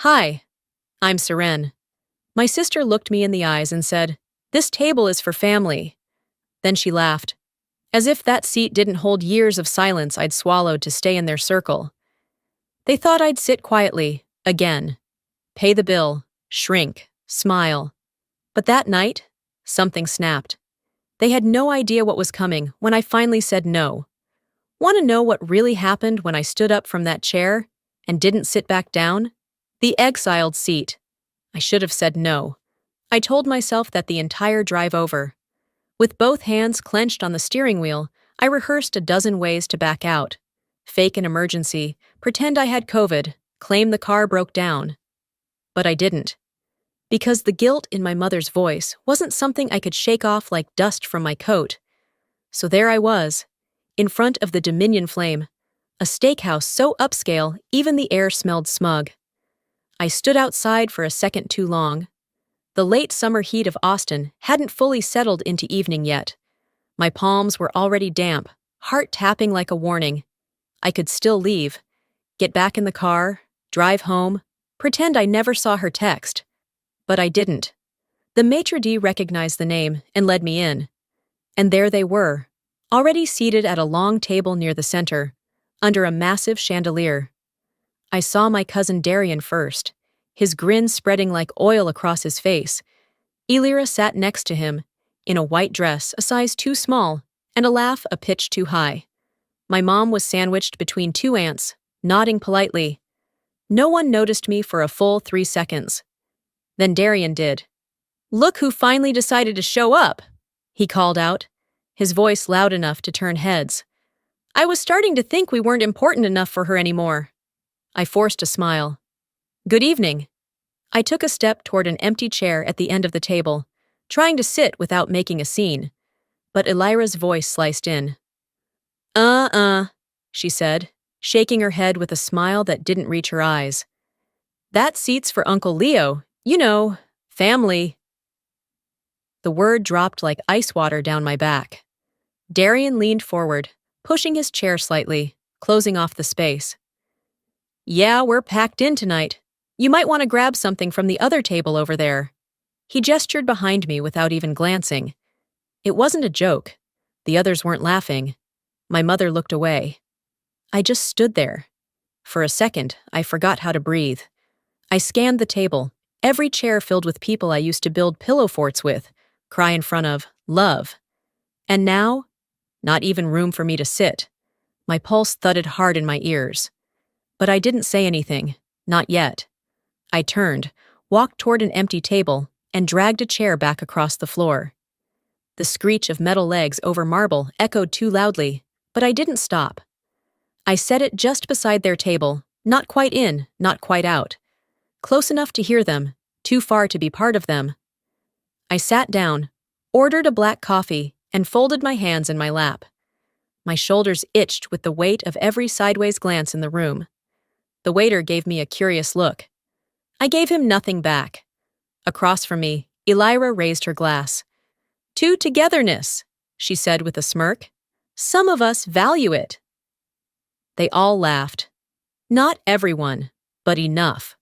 Hi, I'm Seren. My sister looked me in the eyes and said, "This table is for family." Then she laughed, as if that seat didn't hold years of silence I'd swallowed to stay in their circle. They thought I'd sit quietly, again, pay the bill, shrink, smile. But that night, something snapped. They had no idea what was coming when I finally said no. Want to know what really happened when I stood up from that chair and didn't sit back down? The exiled seat. I should have said no. I told myself that the entire drive over. With both hands clenched on the steering wheel, I rehearsed a dozen ways to back out. Fake an emergency, pretend I had COVID, claim the car broke down. But I didn't. Because the guilt in my mother's voice wasn't something I could shake off like dust from my coat. So there I was, in front of the Dominion Flame, a steakhouse so upscale even the air smelled smug. I stood outside for a second too long. The late summer heat of Austin hadn't fully settled into evening yet. My palms were already damp, heart tapping like a warning. I could still leave, get back in the car, drive home, pretend I never saw her text. But I didn't. The maitre d' recognized the name and led me in. And there they were, already seated at a long table near the center, under a massive chandelier. I saw my cousin Darian first, his grin spreading like oil across his face. Elira sat next to him, in a white dress a size too small and a laugh a pitch too high. My mom was sandwiched between two aunts, nodding politely. No one noticed me for a full 3 seconds. Then Darian did. "Look who finally decided to show up," he called out, his voice loud enough to turn heads. "I was starting to think we weren't important enough for her anymore." I forced a smile. "Good evening." I took a step toward an empty chair at the end of the table, trying to sit without making a scene. But Elira's voice sliced in. She said, shaking her head with a smile that didn't reach her eyes. "That seat's for Uncle Leo, you know, family." The word dropped like ice water down my back. Darian leaned forward, pushing his chair slightly, closing off the space. "Yeah, we're packed in tonight. You might want to grab something from the other table over there." He gestured behind me without even glancing. It wasn't a joke. The others weren't laughing. My mother looked away. I just stood there. For a second, I forgot how to breathe. I scanned the table, every chair filled with people I used to build pillow forts with, cry in front of, love. And now, not even room for me to sit. My pulse thudded hard in my ears. But I didn't say anything, not yet. I turned, walked toward an empty table, and dragged a chair back across the floor. The screech of metal legs over marble echoed too loudly, but I didn't stop. I set it just beside their table, not quite in, not quite out. Close enough to hear them, too far to be part of them. I sat down, ordered a black coffee, and folded my hands in my lap. My shoulders itched with the weight of every sideways glance in the room. The waiter gave me a curious look. I gave him nothing back. Across from me, Elira raised her glass. "To togetherness," she said with a smirk. "Some of us value it." They all laughed. Not everyone, but enough.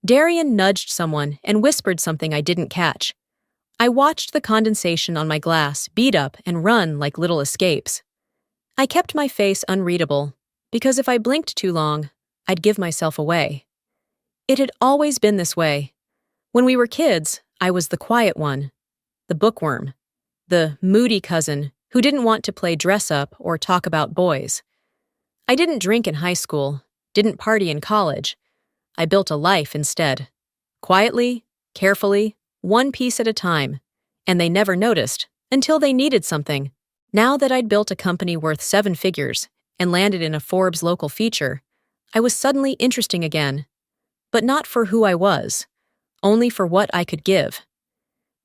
Darian nudged someone and whispered something I didn't catch. I watched the condensation on my glass bead up and run like little escapes. I kept my face unreadable, because if I blinked too long, I'd give myself away. It had always been this way. When we were kids, I was the quiet one, the bookworm, the moody cousin who didn't want to play dress-up or talk about boys. I didn't drink in high school, didn't party in college. I built a life instead. Quietly, carefully, one piece at a time, and they never noticed until they needed something. Now that I'd built a company worth 7 figures and landed in a Forbes local feature, I was suddenly interesting again. But not for who I was, only for what I could give.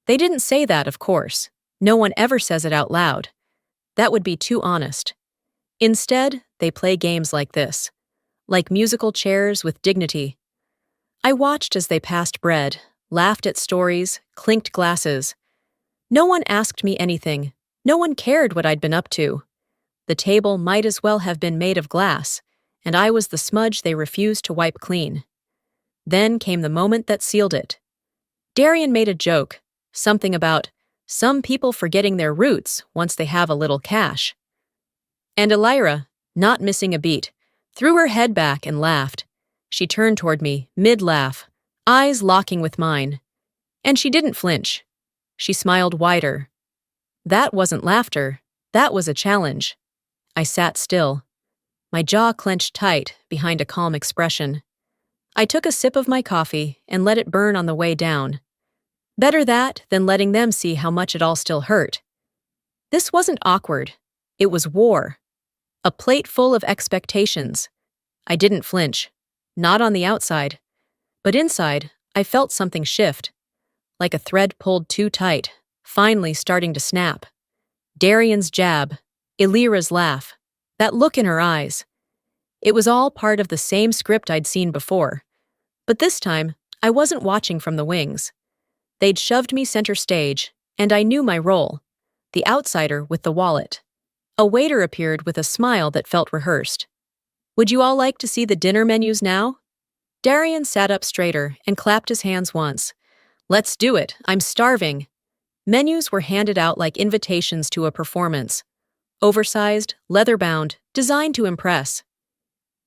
They didn't say that, of course. No one ever says it out loud. That would be too honest. Instead, they play games like this, like musical chairs with dignity. I watched as they passed bread, laughed at stories, clinked glasses. No one asked me anything. No one cared what I'd been up to. The table might as well have been made of glass, and I was the smudge they refused to wipe clean. Then came the moment that sealed it. Darian made a joke, something about some people forgetting their roots once they have a little cash. And Elira, not missing a beat, threw her head back and laughed. She turned toward me, mid-laugh, eyes locking with mine. And she didn't flinch. She smiled wider. That wasn't laughter, that was a challenge. I sat still, my jaw clenched tight behind a calm expression. I took a sip of my coffee and let it burn on the way down. Better that than letting them see how much it all still hurt. This wasn't awkward. It was war. A plate full of expectations. I didn't flinch. Not on the outside. But inside, I felt something shift. Like a thread pulled too tight, finally starting to snap. Darian's jab. Elira's laugh. That look in her eyes. It was all part of the same script I'd seen before. But this time, I wasn't watching from the wings. They'd shoved me center stage, and I knew my role. The outsider with the wallet. A waiter appeared with a smile that felt rehearsed. Would you all like to see the dinner menus now? Darian sat up straighter and clapped his hands once. Let's do it, I'm starving. Menus were handed out like invitations to a performance. Oversized, leather-bound, designed to impress.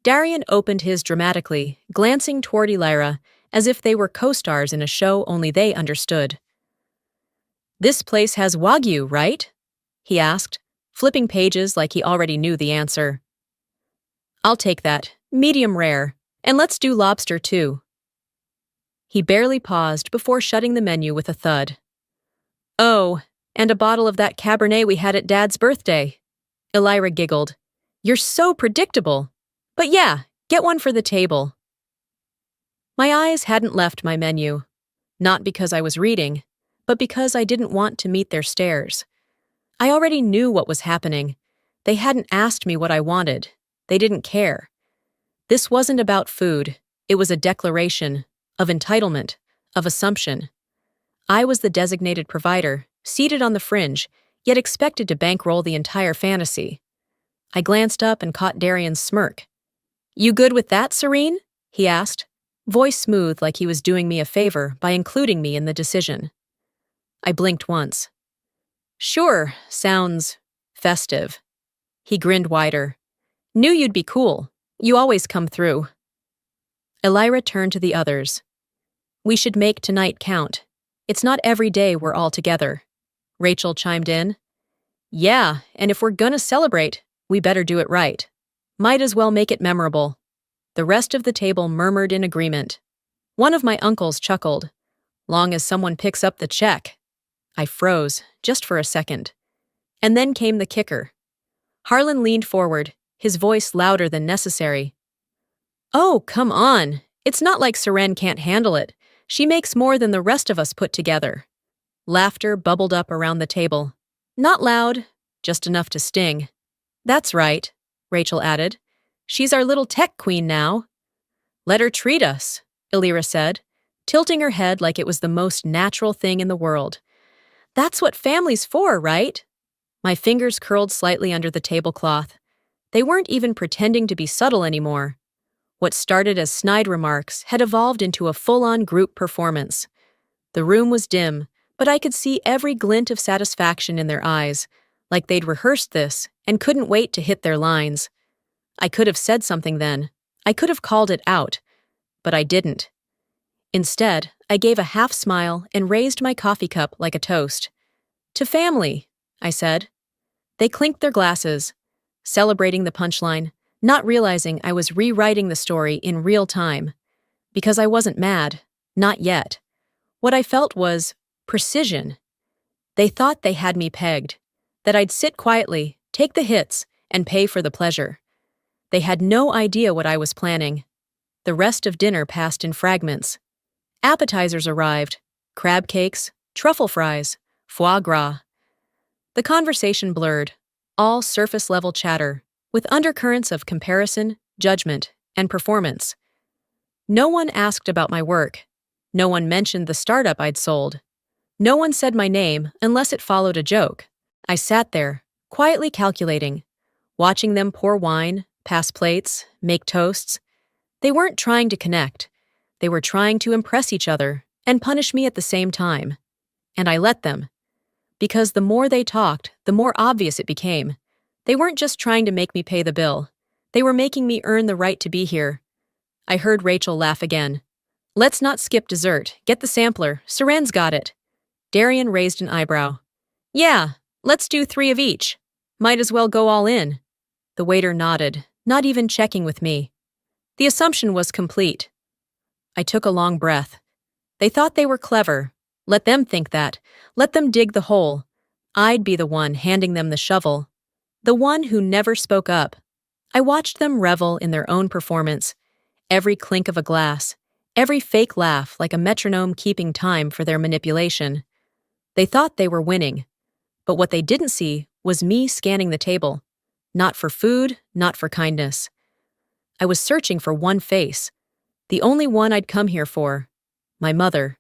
Darian opened his dramatically, glancing toward Elira as if they were co-stars in a show only they understood. This place has Wagyu, right? He asked, flipping pages like he already knew the answer. I'll take that, medium rare, and let's do lobster too. He barely paused before shutting the menu with a thud. Oh, and a bottle of that Cabernet we had at Dad's birthday. Elira giggled. You're so predictable. But yeah, get one for the table. My eyes hadn't left my menu. Not because I was reading, but because I didn't want to meet their stares. I already knew what was happening. They hadn't asked me what I wanted. They didn't care. This wasn't about food. It was a declaration of entitlement, of assumption. I was the designated provider, seated on the fringe, yet expected to bankroll the entire fantasy. I glanced up and caught Darian's smirk. You good with that, Serene? He asked, voice smooth like he was doing me a favor by including me in the decision. I blinked once. Sure, sounds festive. He grinned wider. Knew you'd be cool. You always come through. Elira turned to the others. We should make tonight count. It's not every day we're all together. Rachel chimed in. Yeah, and if we're gonna celebrate, we better do it right. Might as well make it memorable. The rest of the table murmured in agreement. One of my uncles chuckled. Long as someone picks up the check. I froze, just for a second. And then came the kicker. Harlan leaned forward, his voice louder than necessary. Oh, come on. It's not like Seren can't handle it. She makes more than the rest of us put together. Laughter bubbled up around the table. Not loud, just enough to sting. That's right, Rachel added. She's our little tech queen now. Let her treat us, Elira said, tilting her head like it was the most natural thing in the world. That's what family's for, right? My fingers curled slightly under the tablecloth. They weren't even pretending to be subtle anymore. What started as snide remarks had evolved into a full-on group performance. The room was dim, but I could see every glint of satisfaction in their eyes, like they'd rehearsed this and couldn't wait to hit their lines. I could have said something then. I could have called it out. But I didn't. Instead, I gave a half smile and raised my coffee cup like a toast. To family, I said. They clinked their glasses, celebrating the punchline, not realizing I was rewriting the story in real time. Because I wasn't mad. Not yet. What I felt was precision. They thought they had me pegged, that I'd sit quietly, take the hits, and pay for the pleasure. They had no idea what I was planning. The rest of dinner passed in fragments. Appetizers arrived, crab cakes, truffle fries, foie gras. The conversation blurred, all surface-level chatter, with undercurrents of comparison, judgment, and performance. No one asked about my work. No one mentioned the startup I'd sold. No one said my name unless it followed a joke. I sat there, quietly calculating, watching them pour wine, pass plates, make toasts. They weren't trying to connect. They were trying to impress each other and punish me at the same time. And I let them. Because the more they talked, the more obvious it became. They weren't just trying to make me pay the bill. They were making me earn the right to be here. I heard Rachel laugh again. Let's not skip dessert. Get the sampler. Seren's got it. Darian raised an eyebrow. Yeah, let's do 3 of each. Might as well go all in. The waiter nodded, not even checking with me. The assumption was complete. I took a long breath. They thought they were clever. Let them think that. Let them dig the hole. I'd be the one handing them the shovel. The one who never spoke up. I watched them revel in their own performance. Every clink of a glass. Every fake laugh like a metronome keeping time for their manipulation. They thought they were winning. But what they didn't see was me scanning the table. Not for food, not for kindness. I was searching for one face. The only one I'd come here for. My mother.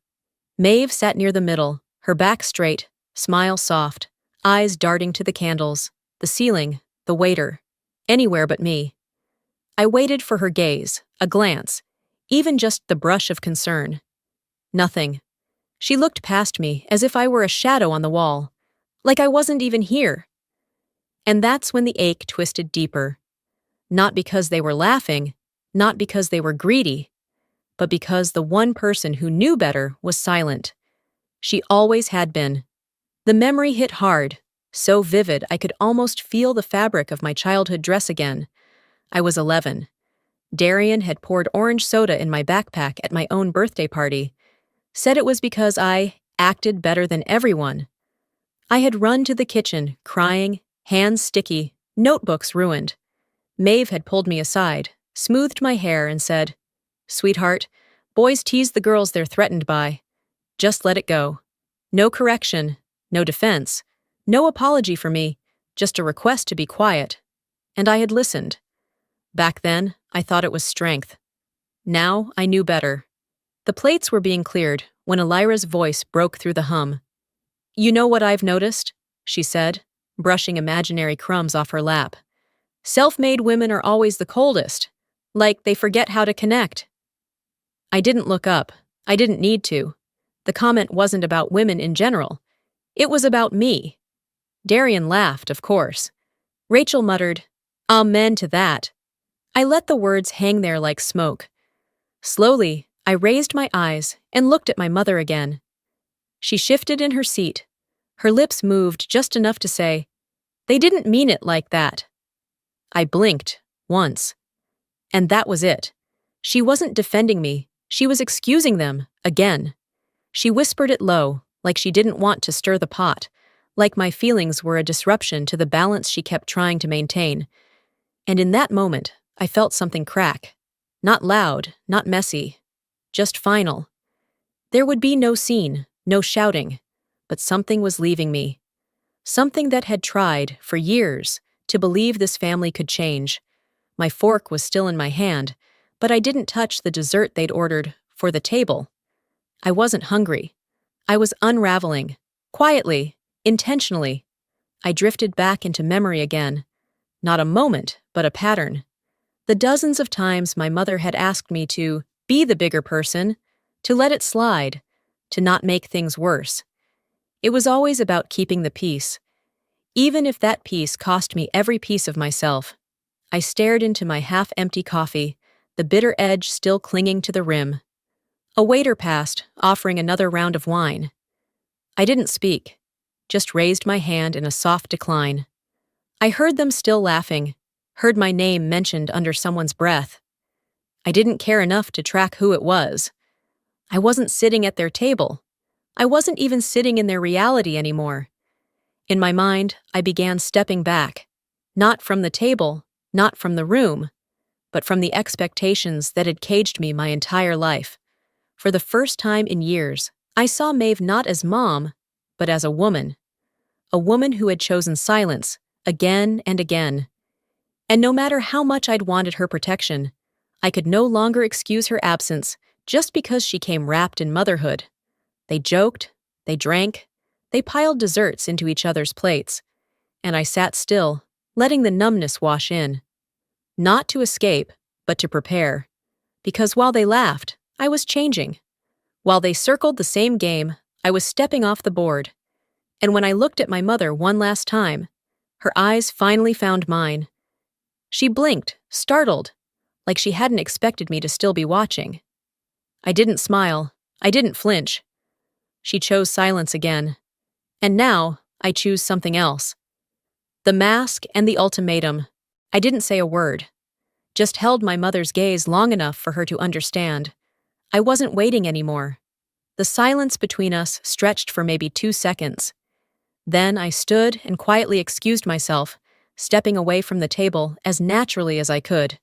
Maeve sat near the middle, her back straight, smile soft, eyes darting to the candles, the ceiling, the waiter. Anywhere but me. I waited for her gaze, a glance, even just the brush of concern. Nothing. She looked past me as if I were a shadow on the wall, like I wasn't even here. And that's when the ache twisted deeper. Not because they were laughing, not because they were greedy, but because the one person who knew better was silent. She always had been. The memory hit hard, so vivid I could almost feel the fabric of my childhood dress again. I was 11. Darian had poured orange soda in my backpack at my own birthday party. Said it was because I acted better than everyone. I had run to the kitchen, crying, hands sticky, notebooks ruined. Maeve had pulled me aside, smoothed my hair, and said, Sweetheart, boys tease the girls they're threatened by. Just let it go. No correction, no defense, no apology for me, just a request to be quiet. And I had listened. Back then, I thought it was strength. Now, I knew better. The plates were being cleared when Elira's voice broke through the hum. You know what I've noticed? She said, brushing imaginary crumbs off her lap. Self-made women are always the coldest, like they forget how to connect. I didn't look up. I didn't need to. The comment wasn't about women in general. It was about me. Darian laughed, of course. Rachel muttered, Amen to that. I let the words hang there like smoke. Slowly, I raised my eyes and looked at my mother again. She shifted in her seat. Her lips moved just enough to say, They didn't mean it like that. I blinked, once. And that was it. She wasn't defending me. She was excusing them, again. She whispered it low, like she didn't want to stir the pot, like my feelings were a disruption to the balance she kept trying to maintain. And in that moment, I felt something crack. Not loud, not messy, just final. There would be no scene, no shouting, but something was leaving me. Something that had tried, for years, to believe this family could change. My fork was still in my hand, but I didn't touch the dessert they'd ordered for the table. I wasn't hungry. I was unraveling, quietly, intentionally. I drifted back into memory again. Not a moment, but a pattern. The dozens of times my mother had asked me to be the bigger person, to let it slide, to not make things worse. It was always about keeping the peace, even if that peace cost me every piece of myself. I stared into my half-empty coffee, the bitter edge still clinging to the rim. A waiter passed, offering another round of wine. I didn't speak, just raised my hand in a soft decline. I heard them still laughing, heard my name mentioned under someone's breath. I didn't care enough to track who it was. I wasn't sitting at their table. I wasn't even sitting in their reality anymore. In my mind, I began stepping back, not from the table, not from the room, but from the expectations that had caged me my entire life. For the first time in years, I saw Maeve not as mom, but as a woman who had chosen silence, again and again. And no matter how much I'd wanted her protection, I could no longer excuse her absence just because she came wrapped in motherhood. They joked, they drank, they piled desserts into each other's plates, and I sat still, letting the numbness wash in. Not to escape, but to prepare. Because while they laughed, I was changing. While they circled the same game, I was stepping off the board. And when I looked at my mother one last time, her eyes finally found mine. She blinked, startled, like she hadn't expected me to still be watching. I didn't smile. I didn't flinch. She chose silence again. And now, I choose something else. The mask and the ultimatum. I didn't say a word. Just held my mother's gaze long enough for her to understand. I wasn't waiting anymore. The silence between us stretched for maybe 2 seconds. Then I stood and quietly excused myself, stepping away from the table as naturally as I could.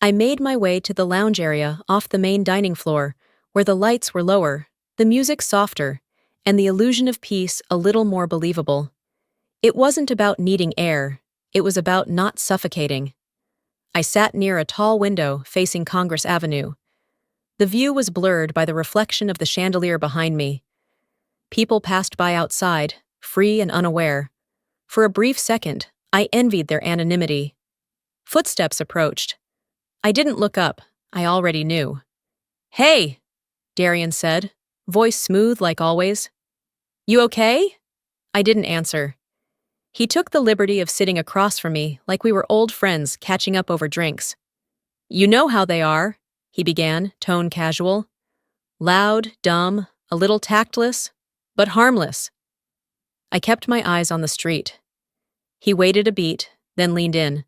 I made my way to the lounge area off the main dining floor, where the lights were lower, the music softer, and the illusion of peace a little more believable. It wasn't about needing air, it was about not suffocating. I sat near a tall window facing Congress Avenue. The view was blurred by the reflection of the chandelier behind me. People passed by outside, free and unaware. For a brief second, I envied their anonymity. Footsteps approached. I didn't look up, I already knew. "Hey," Darian said, voice smooth like always. "You okay?" I didn't answer. He took the liberty of sitting across from me like we were old friends catching up over drinks. "You know how they are," he began, tone casual. Loud, dumb, a little tactless, but harmless. I kept my eyes on the street. He waited a beat, then leaned in.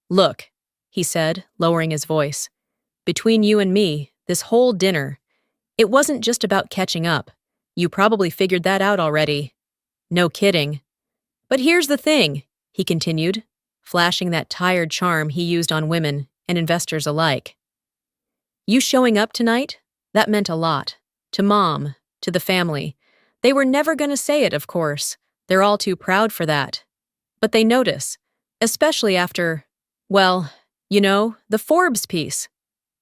"Look," he said, lowering his voice. "Between you and me, this whole dinner, it wasn't just about catching up. You probably figured that out already." "No kidding. But here's the thing," he continued, flashing that tired charm he used on women and investors alike. "You showing up tonight? That meant a lot. To Mom, to the family. They were never going to say it, of course. They're all too proud for that. But they notice, especially after, well, you know, the Forbes piece."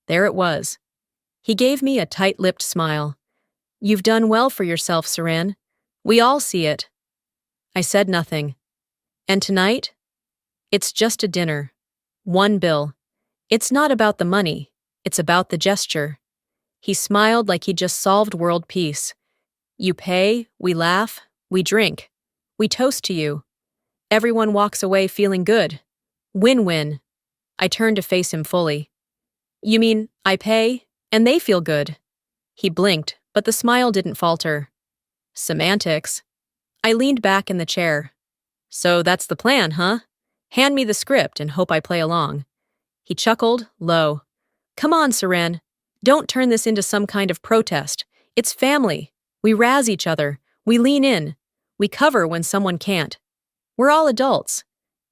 There it was. He gave me a tight-lipped smile. "You've done well for yourself, Saran. We all see it." I said nothing. "And tonight? It's just a dinner. One bill. It's not about the money. It's about the gesture." He smiled like he'd just solved world peace. "You pay, we laugh, we drink. We toast to you. Everyone walks away feeling good. Win-win." I turned to face him fully. "You mean I pay, and they feel good?" He blinked, but the smile didn't falter. "Semantics." I leaned back in the chair. "So that's the plan, huh? Hand me the script and hope I play along." He chuckled, low. "Come on, Saran. Don't turn this into some kind of protest. It's family. We razz each other. We lean in. We cover when someone can't. We're all adults.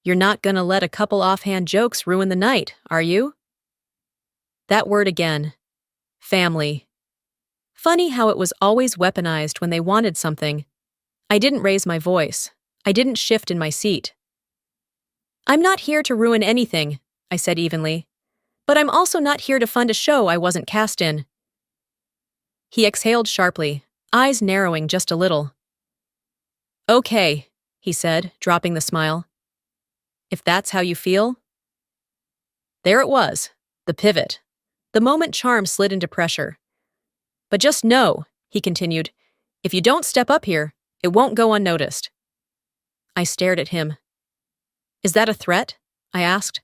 You're not gonna let a couple offhand jokes ruin the night, are you?" That word again. Family. Funny how it was always weaponized when they wanted something. I didn't raise my voice. I didn't shift in my seat. "I'm not here to ruin anything," I said evenly. "But I'm also not here to fund a show I wasn't cast in." He exhaled sharply, eyes narrowing just a little. "Okay," he said, dropping the smile. "If that's how you feel." There it was, the pivot. The moment charm slid into pressure. "But just know," he continued, "if you don't step up here, it won't go unnoticed." I stared at him. "Is that a threat?" I asked.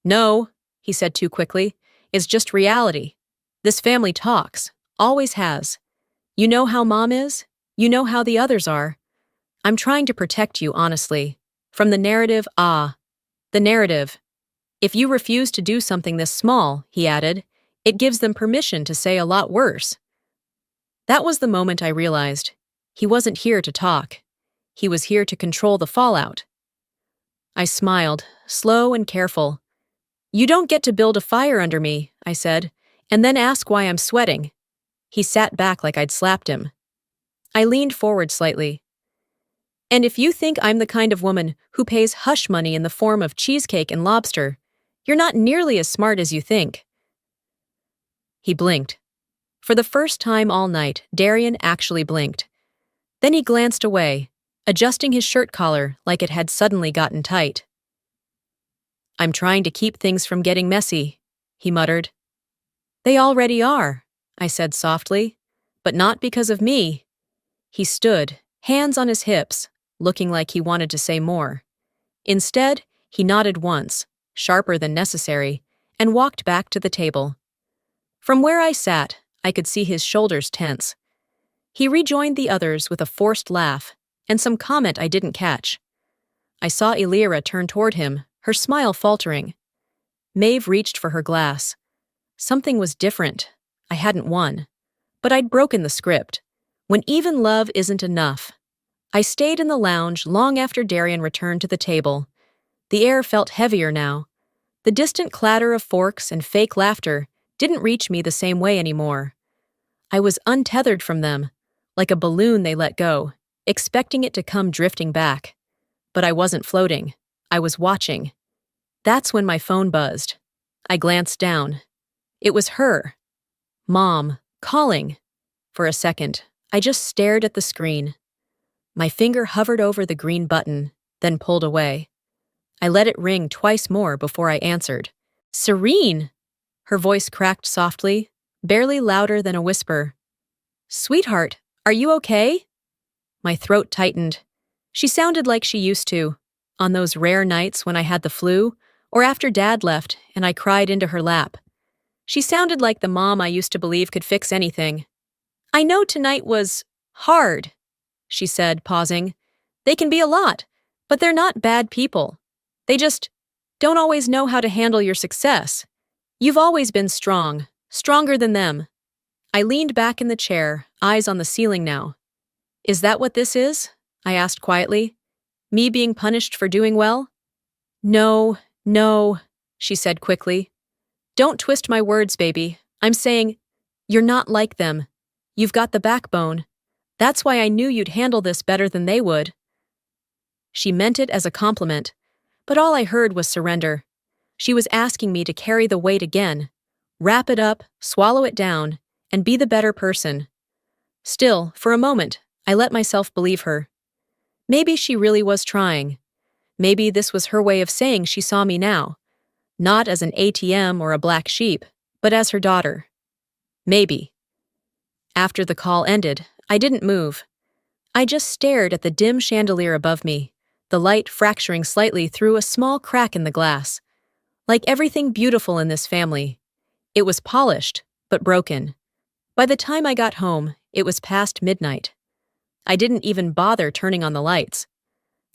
"No," he said too quickly. "It's just reality. This family talks, always has. You know how Mom is? You know how the others are. I'm trying to protect you, honestly. From the narrative, the narrative. If you refuse to do something this small," he added, "it gives them permission to say a lot worse." That was the moment I realized. He wasn't here to talk. He was here to control the fallout. I smiled, slow and careful. "You don't get to build a fire under me," I said, "and then ask why I'm sweating." He sat back like I'd slapped him. I leaned forward slightly. "And if you think I'm the kind of woman who pays hush money in the form of cheesecake and lobster, you're not nearly as smart as you think." He blinked. For the first time all night, Darian actually blinked. Then he glanced away, adjusting his shirt collar like it had suddenly gotten tight. "I'm trying to keep things from getting messy," he muttered. They already are, I said softly, but not because of me. He stood, hands on his hips, looking like he wanted to say more. Instead, he nodded once, sharper than necessary, and walked back to the table. From where I sat, I could see his shoulders tense. He rejoined the others with a forced laugh and some comment I didn't catch. I saw Elira turn toward him, her smile faltering. Maeve reached for her glass. Something was different. I hadn't won. But I'd broken the script. When even love isn't enough. I stayed in the lounge long after Darian returned to the table. The air felt heavier now. The distant clatter of forks and fake laughter didn't reach me the same way anymore. I was untethered from them, like a balloon they let go, expecting it to come drifting back. But I wasn't floating. I was watching. That's when my phone buzzed. I glanced down. It was her. Mom, calling. For a second, I just stared at the screen. My finger hovered over the green button, then pulled away. I let it ring twice more before I answered. Serene! Her voice cracked softly, barely louder than a whisper. Sweetheart, are you okay? My throat tightened. She sounded like she used to, on those rare nights when I had the flu, or after Dad left and I cried into her lap. She sounded like the mom I used to believe could fix anything. I know tonight was hard, she said, pausing. They can be a lot, but they're not bad people. They just don't always know how to handle your success. You've always been strong, stronger than them. I leaned back in the chair, eyes on the ceiling now. Is that what this is? I asked quietly. Me being punished for doing well? No, she said quickly. Don't twist my words, baby. I'm saying, you're not like them. You've got the backbone. That's why I knew you'd handle this better than they would. She meant it as a compliment, but all I heard was surrender. She was asking me to carry the weight again, wrap it up, swallow it down, and be the better person. Still, for a moment, I let myself believe her. Maybe she really was trying. Maybe this was her way of saying she saw me now, not as an ATM or a black sheep, but as her daughter. Maybe. After the call ended, I didn't move. I just stared at the dim chandelier above me, the light fracturing slightly through a small crack in the glass. Like everything beautiful in this family, it was polished, but broken. By the time I got home, it was past midnight. I didn't even bother turning on the lights.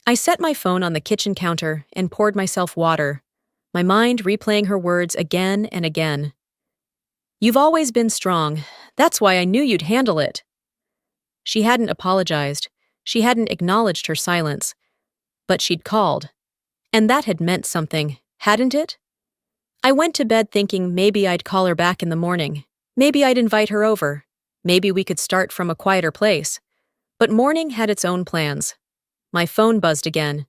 I set my phone on the kitchen counter and poured myself water, my mind replaying her words again and again. You've always been strong. That's why I knew you'd handle it. She hadn't apologized. She hadn't acknowledged her silence. But she'd called. And that had meant something, hadn't it? I went to bed thinking maybe I'd call her back in the morning. Maybe I'd invite her over. Maybe we could start from a quieter place. But morning had its own plans. My phone buzzed again.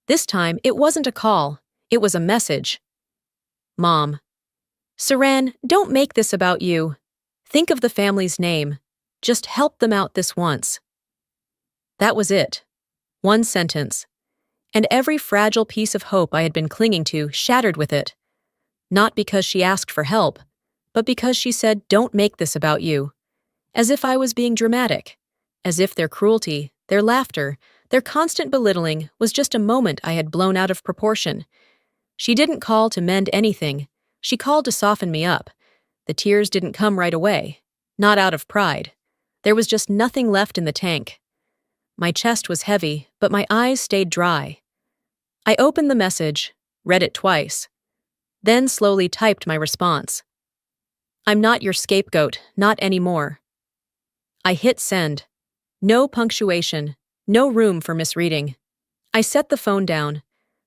This time, it wasn't a call. It was a message. Mom. Saran, don't make this about you. Think of the family's name. Just help them out this once. That was it. One sentence. And every fragile piece of hope I had been clinging to shattered with it. Not because she asked for help, but because she said, don't make this about you. As if I was being dramatic. As if their cruelty, their laughter, their constant belittling was just a moment I had blown out of proportion. She didn't call to mend anything. She called to soften me up. The tears didn't come right away. Not out of pride. There was just nothing left in the tank. My chest was heavy, but my eyes stayed dry. I opened the message, read it twice, then slowly typed my response. I'm not your scapegoat, not anymore. I hit send. No punctuation, no room for misreading. I set the phone down,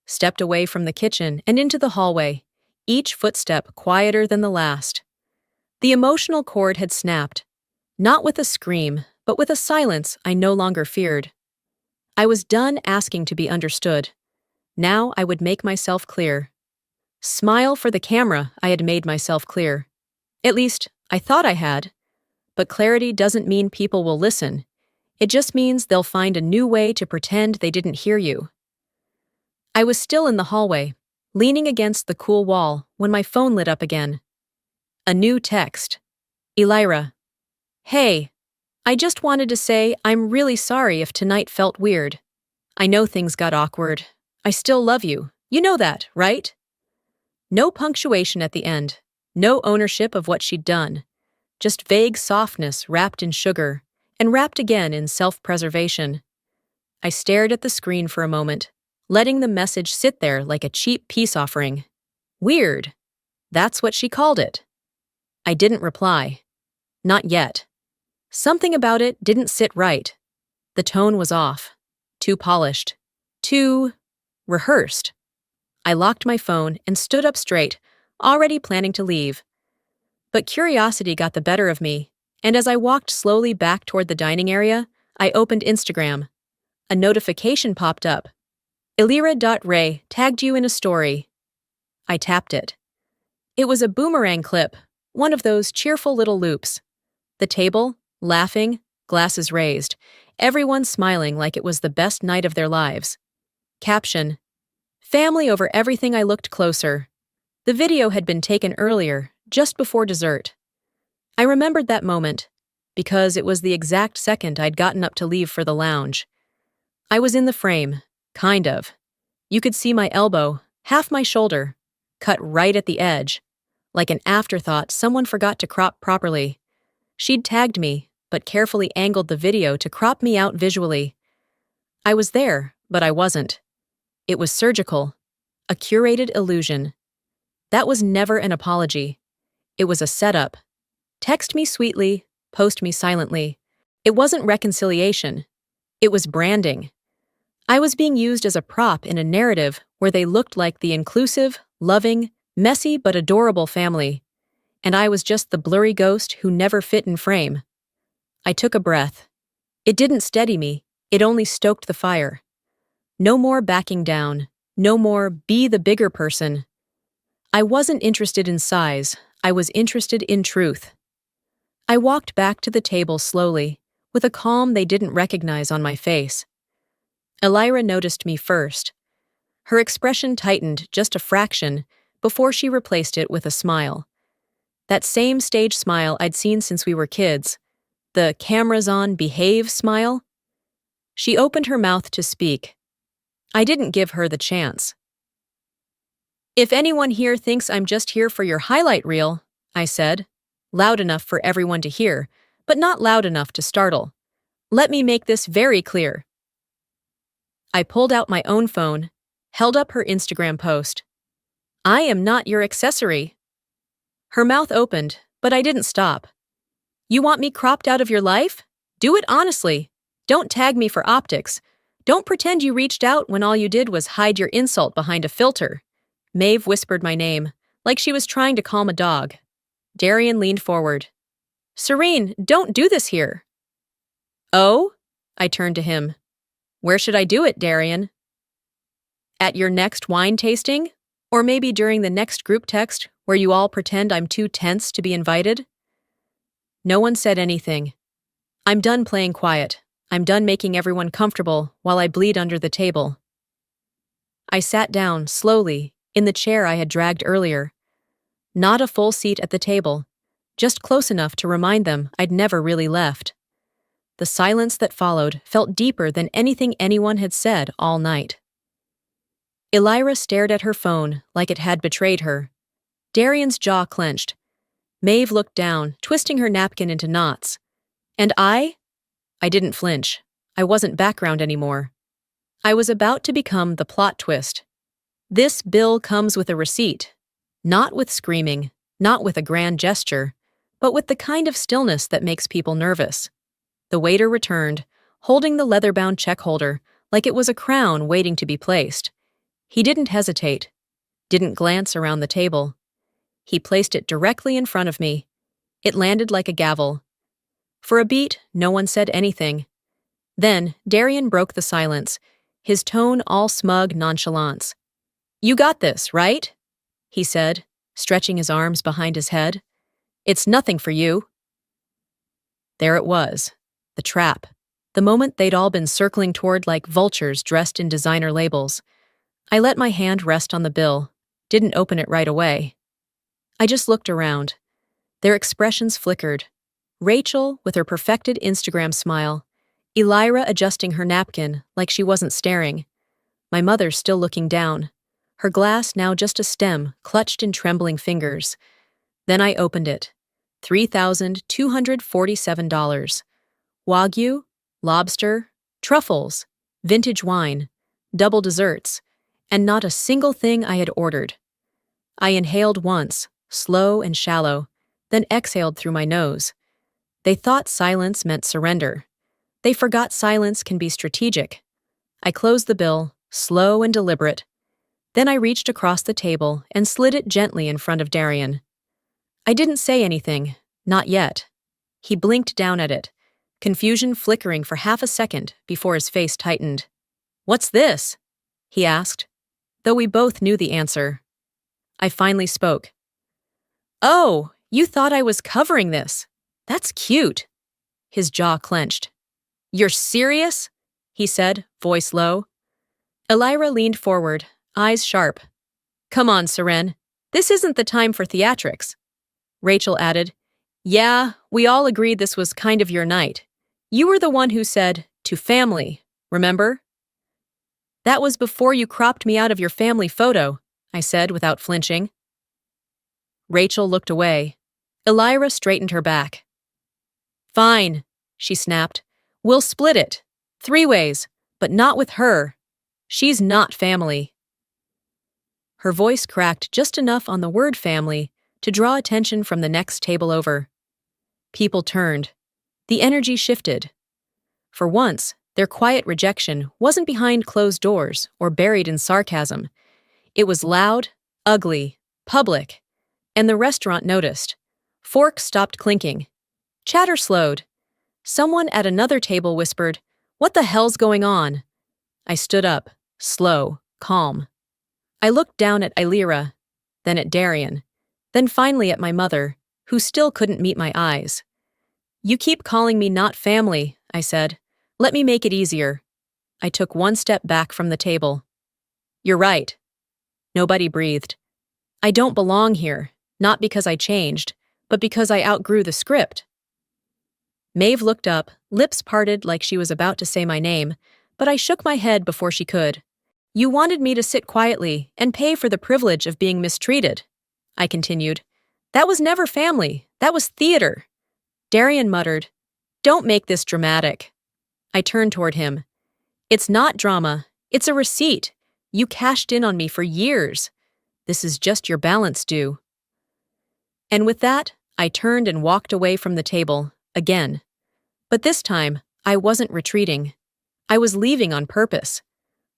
stepped away from the kitchen and into the hallway, each footstep quieter than the last. The emotional cord had snapped, not with a scream, but with a silence I no longer feared. I was done asking to be understood. Now I would make myself clear. Smile for the camera, I had made myself clear. At least, I thought I had. But clarity doesn't mean people will listen. It just means they'll find a new way to pretend they didn't hear you. I was still in the hallway, leaning against the cool wall, when my phone lit up again. A new text. Elira. Hey, I just wanted to say I'm really sorry if tonight felt weird. I know things got awkward. I still love you. You know that, right? No punctuation at the end. No ownership of what she'd done. Just vague softness wrapped in sugar, and wrapped again in self-preservation. I stared at the screen for a moment, letting the message sit there like a cheap peace offering. Weird. That's what she called it. I didn't reply. Not yet. Something about it didn't sit right. The tone was off. Too polished. Too rehearsed. I locked my phone and stood up straight, already planning to leave. But curiosity got the better of me, and as I walked slowly back toward the dining area, I opened Instagram. A notification popped up. Elira.Ray tagged you in a story. I tapped it. It was a boomerang clip, one of those cheerful little loops. The table, laughing, glasses raised, everyone smiling like it was the best night of their lives. Caption: Family over everything. I looked closer. The video had been taken earlier, just before dessert. I remembered that moment, because it was the exact second I'd gotten up to leave for the lounge. I was in the frame, kind of. You could see my elbow, half my shoulder, cut right at the edge. Like an afterthought, someone forgot to crop properly. She'd tagged me, but carefully angled the video to crop me out visually. I was there, but I wasn't. It was surgical. A curated illusion. That was never an apology. It was a setup. Text me sweetly, post me silently. It wasn't reconciliation. It was branding. I was being used as a prop in a narrative where they looked like the inclusive, loving, messy but adorable family, and I was just the blurry ghost who never fit in frame. I took a breath. It didn't steady me, it only stoked the fire. No more backing down, no more be the bigger person. I wasn't interested in size, I was interested in truth. I walked back to the table slowly, with a calm they didn't recognize on my face. Elira noticed me first. Her expression tightened just a fraction before she replaced it with a smile. That same stage smile I'd seen since we were kids. The cameras on, behave smile. She opened her mouth to speak. I didn't give her the chance. If anyone here thinks I'm just here for your highlight reel, I said, loud enough for everyone to hear, but not loud enough to startle. Let me make this very clear. I pulled out my own phone, held up her Instagram post. I am not your accessory. Her mouth opened, but I didn't stop. You want me cropped out of your life? Do it honestly. Don't tag me for optics. Don't pretend you reached out when all you did was hide your insult behind a filter. Maeve whispered my name, like she was trying to calm a dog. Darian leaned forward. Serene, don't do this here. Oh? I turned to him. Where should I do it, Darian? At your next wine tasting? Or maybe during the next group text where you all pretend I'm too tense to be invited? No one said anything. I'm done playing quiet. I'm done making everyone comfortable while I bleed under the table. I sat down, slowly, in the chair I had dragged earlier. Not a full seat at the table, just close enough to remind them I'd never really left. The silence that followed felt deeper than anything anyone had said all night. Elira stared at her phone like it had betrayed her. Darian's jaw clenched. Maeve looked down, twisting her napkin into knots. And I didn't flinch. I wasn't background anymore. I was about to become the plot twist. This bill comes with a receipt. Not with screaming, not with a grand gesture, but with the kind of stillness that makes people nervous. The waiter returned, holding the leather-bound check holder like it was a crown waiting to be placed. He didn't hesitate, didn't glance around the table. He placed it directly in front of me. It landed like a gavel. For a beat, no one said anything. Then, Darian broke the silence, his tone all smug nonchalance. You got this, right? He said, stretching his arms behind his head. It's nothing for you. There it was. The trap. The moment they'd all been circling toward like vultures dressed in designer labels. I let my hand rest on the bill, didn't open it right away. I just looked around. Their expressions flickered. Rachel, with her perfected Instagram smile. Elira adjusting her napkin like she wasn't staring. My mother still looking down. Her glass now just a stem, clutched in trembling fingers. Then I opened it. $3,247. Wagyu, lobster, truffles, vintage wine, double desserts, and not a single thing I had ordered. I inhaled once, slow and shallow, then exhaled through my nose. They thought silence meant surrender. They forgot silence can be strategic. I closed the bill, slow and deliberate. Then I reached across the table and slid it gently in front of Darian. I didn't say anything, not yet. He blinked down at it, confusion flickering for half a second before his face tightened. "What's this?" he asked, though we both knew the answer. I finally spoke. "Oh, you thought I was covering this. That's cute." His jaw clenched. "You're serious?" he said, voice low. Elira leaned forward, eyes sharp. "Come on, Seren. This isn't the time for theatrics." Rachel added, "Yeah, we all agreed this was kind of your night. You were the one who said, 'to family,' remember?" "That was before you cropped me out of your family photo," I said without flinching. Rachel looked away. Elira straightened her back. "Fine," she snapped. "We'll split it. 3 ways, but not with her. She's not family." Her voice cracked just enough on the word family to draw attention from the next table over. People turned. The energy shifted. For once, their quiet rejection wasn't behind closed doors or buried in sarcasm. It was loud, ugly, public, and the restaurant noticed. Forks stopped clinking. Chatter slowed. Someone at another table whispered, "What the hell's going on?" I stood up, slow, calm. I looked down at Elira, then at Darian, then finally at my mother, who still couldn't meet my eyes. "You keep calling me not family," I said. "Let me make it easier." I took one step back from the table. "You're right." Nobody breathed. I don't belong here, not because I changed, but because I outgrew the script. Maeve looked up, lips parted like she was about to say my name, but I shook my head before she could. "You wanted me to sit quietly and pay for the privilege of being mistreated," I continued. "That was never family. That was theater." Darian muttered, "Don't make this dramatic." I turned toward him. "It's not drama. It's a receipt. You cashed in on me for years. This is just your balance due." And with that, I turned and walked away from the table, again. But this time, I wasn't retreating. I was leaving on purpose.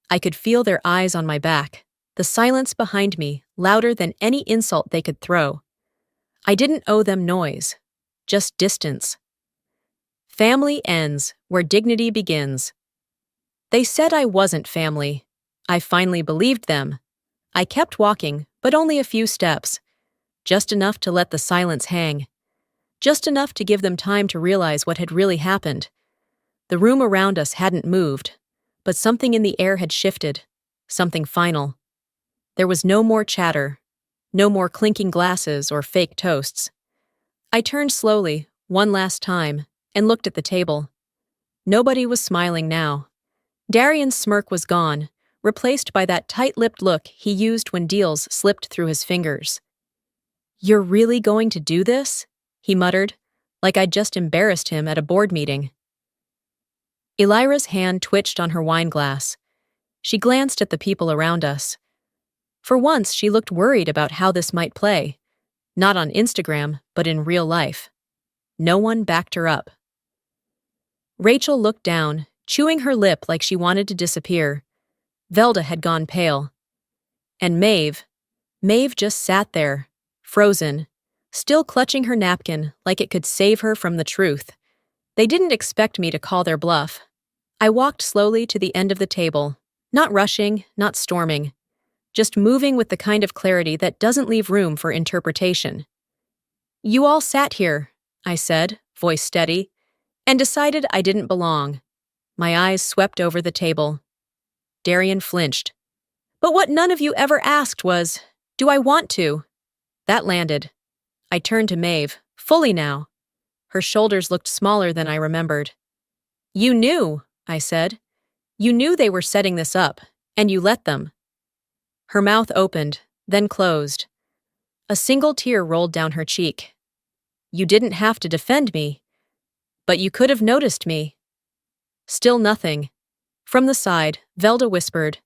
I could feel their eyes on my back, the silence behind me louder than any insult they could throw. I didn't owe them noise, just distance. Family ends where dignity begins. They said I wasn't family. I finally believed them. I kept walking, but only a few steps. Just enough to let the silence hang. Just enough to give them time to realize what had really happened. The room around us hadn't moved, but something in the air had shifted, something final. There was no more chatter, no more clinking glasses or fake toasts. I turned slowly, one last time, and looked at the table. Nobody was smiling now. Darian's smirk was gone, replaced by that tight-lipped look he used when deals slipped through his fingers. "You're really going to do this?" he muttered, like I'd just embarrassed him at a board meeting. Elira's hand twitched on her wine glass. She glanced at the people around us. For once, she looked worried about how this might play. Not on Instagram, but in real life. No one backed her up. Rachel looked down, chewing her lip like she wanted to disappear. Velda had gone pale. And Maeve just sat there, frozen, still clutching her napkin like it could save her from the truth. They didn't expect me to call their bluff. I walked slowly to the end of the table, not rushing, not storming, just moving with the kind of clarity that doesn't leave room for interpretation. "You all sat here," I said, voice steady, "and decided I didn't belong." My eyes swept over the table. Darian flinched. "But what none of you ever asked was, do I want to?" That landed. I turned to Maeve, fully now. Her shoulders looked smaller than I remembered. You knew, I said. You knew they were setting this up, and you let them. Her mouth opened, then closed. A single tear rolled down her cheek. You didn't have to defend me, but you could have noticed me. Still nothing. From the side, Velda whispered,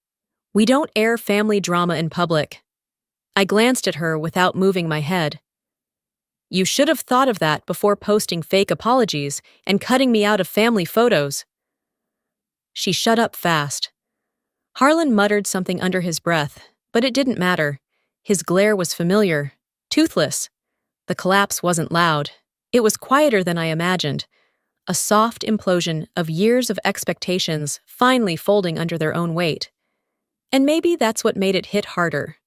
We don't air family drama in public. I glanced at her without moving my head. You should have thought of that before posting fake apologies and cutting me out of family photos. She shut up fast. Harlan muttered something under his breath, but it didn't matter. His glare was familiar, toothless. The collapse wasn't loud. It was quieter than I imagined. A soft implosion of years of expectations finally folding under their own weight. And maybe that's what made it hit harder.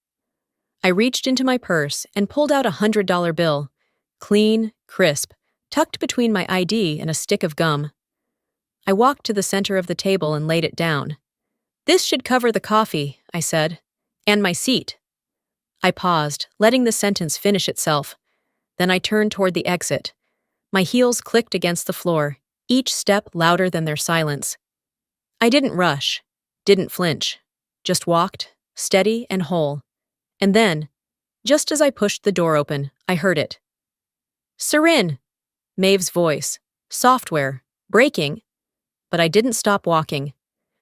I reached into my purse and pulled out $100 bill, clean, crisp, tucked between my ID and a stick of gum. I walked to the center of the table and laid it down. This should cover the coffee, I said, and my seat. I paused, letting the sentence finish itself. Then I turned toward the exit. My heels clicked against the floor, each step louder than their silence. I didn't rush, didn't flinch, just walked, steady and whole. And then, just as I pushed the door open, I heard it. Serin! Maeve's voice, software, breaking. But I didn't stop walking.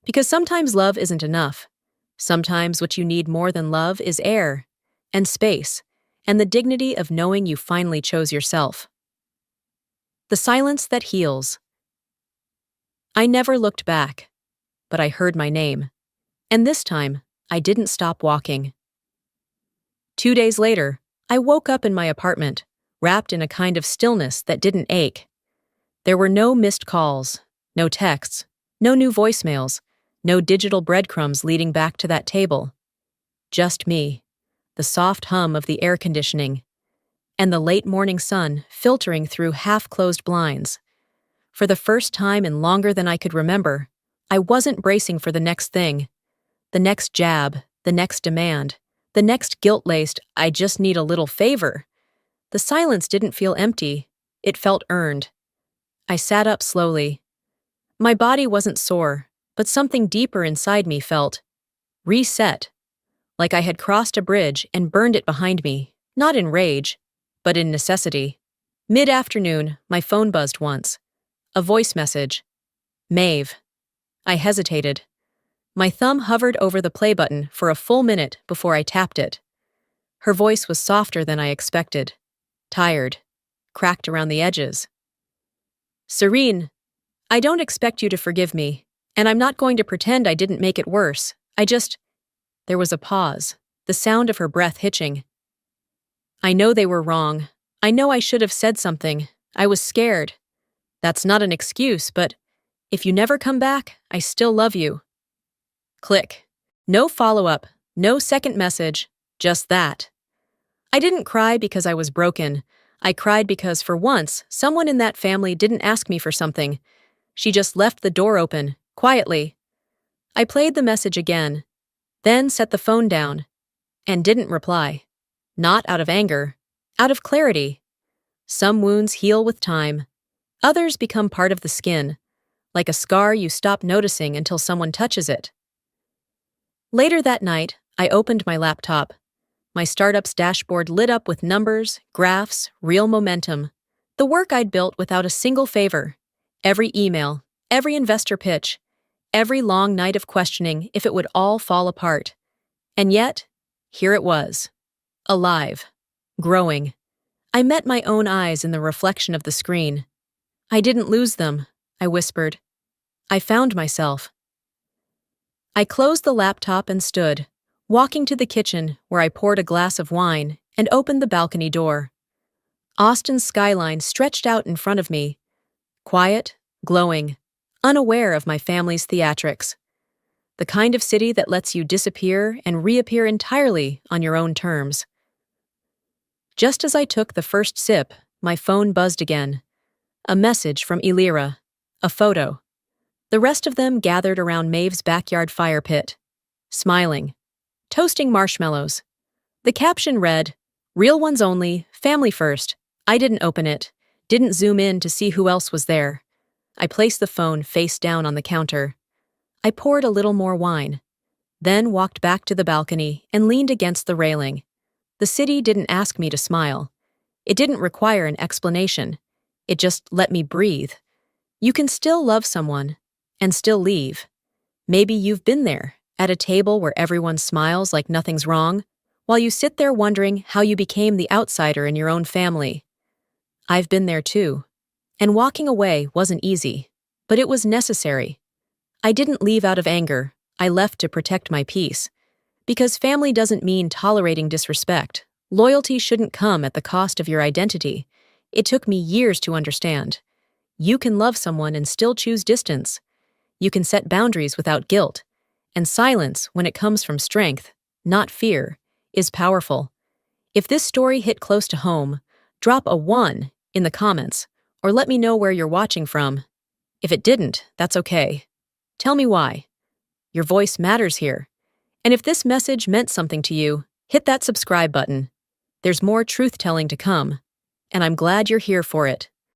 Because sometimes love isn't enough. Sometimes what you need more than love is air, and space, and the dignity of knowing you finally chose yourself. The silence that heals. I never looked back, but I heard my name. And this time, I didn't stop walking. 2 days later, I woke up in my apartment, wrapped in a kind of stillness that didn't ache. There were no missed calls, no texts, no new voicemails, no digital breadcrumbs leading back to that table. Just me, the soft hum of the air conditioning, and the late morning sun filtering through half-closed blinds. For the first time in longer than I could remember, I wasn't bracing for the next thing, the next jab, the next demand, the next guilt-laced, I just need a little favor. The silence didn't feel empty, it felt earned. I sat up slowly. My body wasn't sore, but something deeper inside me felt reset, like I had crossed a bridge and burned it behind me, not in rage, but in necessity. Mid-afternoon, my phone buzzed once. A voice message. Maeve. I hesitated. My thumb hovered over the play button for a full minute before I tapped it. Her voice was softer than I expected. Tired. Cracked around the edges. Serene, I don't expect you to forgive me, and I'm not going to pretend I didn't make it worse. There was a pause, the sound of her breath hitching. I know they were wrong. I know I should have said something. I was scared. That's not an excuse, but if you never come back, I still love you. Click. No follow-up, no second message, just that. I didn't cry because I was broken. I cried because, for once, someone in that family didn't ask me for something. She just left the door open, quietly. I played the message again, then set the phone down, and didn't reply. Not out of anger, out of clarity. Some wounds heal with time. Others become part of the skin, like a scar you stop noticing until someone touches it. Later that night, I opened my laptop. My startup's dashboard lit up with numbers, graphs, real momentum. The work I'd built without a single favor. Every email, every investor pitch, every long night of questioning if it would all fall apart. And yet, here it was. Alive. Growing. I met my own eyes in the reflection of the screen. I didn't lose them, I whispered. I found myself. I closed the laptop and stood, walking to the kitchen where I poured a glass of wine and opened the balcony door. Austin's skyline stretched out in front of me, quiet, glowing, unaware of my family's theatrics. The kind of city that lets you disappear and reappear entirely on your own terms. Just as I took the first sip, my phone buzzed again. A message from Elira. A photo. The rest of them gathered around Maeve's backyard fire pit, smiling, toasting marshmallows. The caption read, "Real ones only, family first. I didn't open it, didn't zoom in to see who else was there. I placed the phone face down on the counter. I poured a little more wine, then walked back to the balcony and leaned against the railing. The city didn't ask me to smile. It didn't require an explanation. It just let me breathe. You can still love someone and still leave. Maybe you've been there, at a table where everyone smiles like nothing's wrong, while you sit there wondering how you became the outsider in your own family. I've been there too. And walking away wasn't easy, but it was necessary. I didn't leave out of anger. I left to protect my peace. Because family doesn't mean tolerating disrespect. Loyalty shouldn't come at the cost of your identity. It took me years to understand. You can love someone and still choose distance. You can set boundaries without guilt. And silence, when it comes from strength, not fear, is powerful. If this story hit close to home, drop a 1 in the comments, or let me know where you're watching from. If it didn't, that's okay. Tell me why. Your voice matters here. And if this message meant something to you, hit that subscribe button. There's more truth-telling to come, and I'm glad you're here for it.